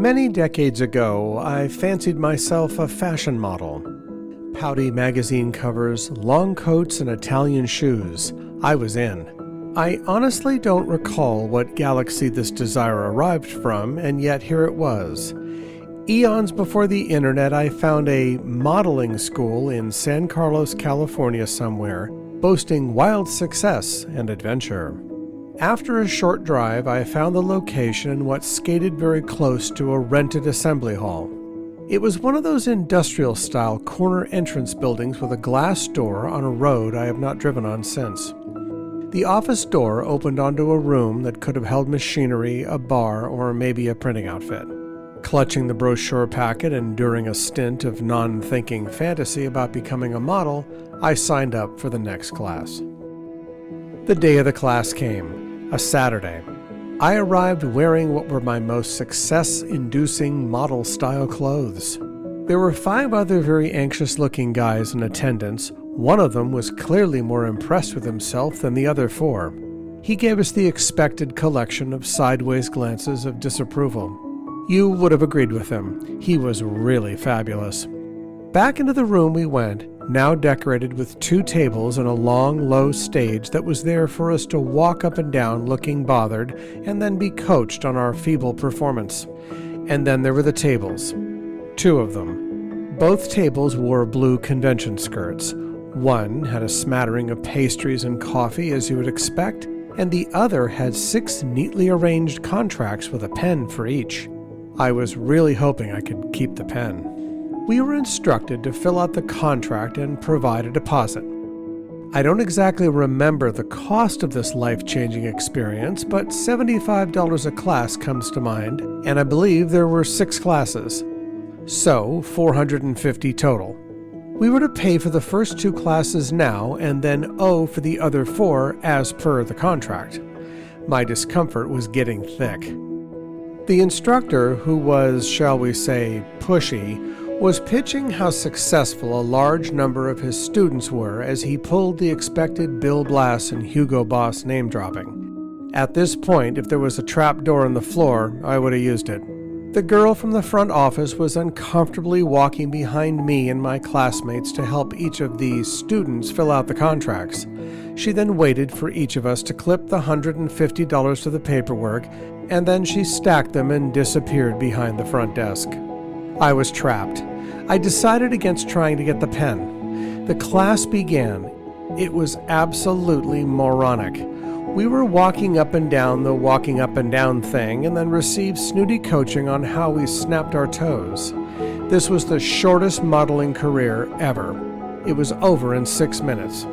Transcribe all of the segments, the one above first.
Many decades ago, I fancied myself a fashion model. Pouty magazine covers, long coats, and Italian shoes. I was in. I honestly don't recall what galaxy this desire arrived from, and yet here it was. Eons before the internet, I found a modeling school in San Carlos, California somewhere, boasting wild success and adventure. After a short drive, I found the location in what skated very close to a rented assembly hall. It was one of those industrial-style corner entrance buildings with a glass door on a road I have not driven on since. The office door opened onto a room that could have held machinery, a bar, or maybe a printing outfit. Clutching the brochure packet and during a stint of non-thinking fantasy about becoming a model, I signed up for the next class. The day of the class came, a Saturday. I arrived wearing what were my most success-inducing model-style clothes. There were 5 other very anxious-looking guys in attendance. One of them was clearly more impressed with himself than the other 4. He gave us the expected collection of sideways glances of disapproval. You would have agreed with him. He was really fabulous. Back into the room we went, now decorated with 2 tables and a long, low stage that was there for us to walk up and down looking bothered and then be coached on our feeble performance. And then there were the tables. 2 of them. Both tables wore blue convention skirts. One had a smattering of pastries and coffee, as you would expect, and the other had 6 neatly arranged contracts with a pen for each. I was really hoping I could keep the pen. We were instructed to fill out the contract and provide a deposit. I don't exactly remember the cost of this life-changing experience, but $75 a class comes to mind, and I believe there were 6 classes. So, $450 total. We were to pay for the first 2 classes now and then owe for the other 4 as per the contract. My discomfort was getting thick. The instructor, who was, shall we say, pushy, was pitching how successful a large number of his students were as he pulled the expected Bill Blass and Hugo Boss name-dropping. At this point, if there was a trap door in the floor, I would have used it. The girl from the front office was uncomfortably walking behind me and my classmates to help each of these students fill out the contracts. She then waited for each of us to clip the $150 to the paperwork, and then she stacked them and disappeared behind the front desk. I was trapped. I decided against trying to get the pen. The class began. It was absolutely moronic. We were walking up and down the walking up and down thing and then received snooty coaching on how we snapped our toes. This was the shortest modeling career ever. It was over in 6 minutes.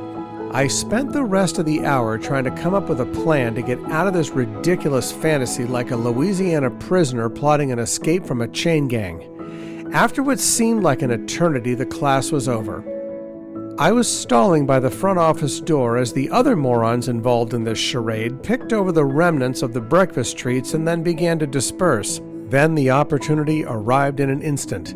I spent the rest of the hour trying to come up with a plan to get out of this ridiculous fantasy like a Louisiana prisoner plotting an escape from a chain gang. After what seemed like an eternity, the class was over. I was stalling by the front office door as the other morons involved in this charade picked over the remnants of the breakfast treats and then began to disperse. Then the opportunity arrived in an instant.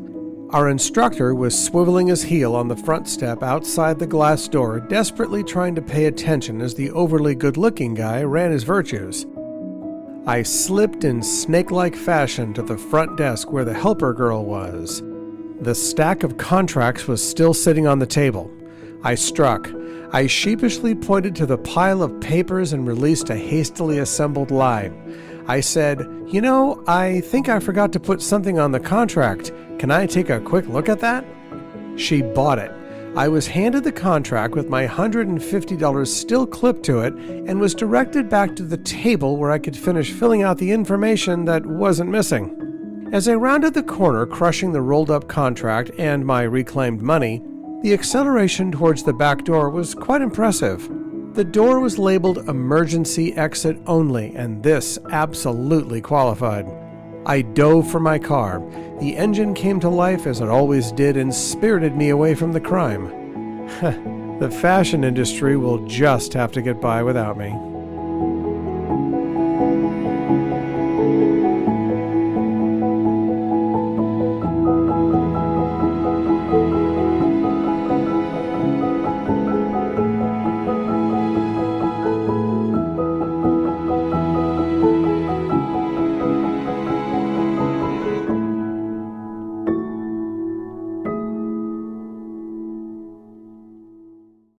Our instructor was swiveling his heel on the front step outside the glass door, desperately trying to pay attention as the overly good-looking guy ran his virtues. I slipped in snake-like fashion to the front desk where the helper girl was. The stack of contracts was still sitting on the table. I struck. I sheepishly pointed to the pile of papers and released a hastily assembled lie. I said, "You know, I think I forgot to put something on the contract. Can I take a quick look at that?" She bought it. I was handed the contract with my $150 still clipped to it and was directed back to the table where I could finish filling out the information that wasn't missing. As I rounded the corner, crushing the rolled-up contract and my reclaimed money, the acceleration towards the back door was quite impressive. The door was labeled emergency exit only, and this absolutely qualified. I dove for my car. The engine came to life as it always did and spirited me away from the crime. The fashion industry will just have to get by without me.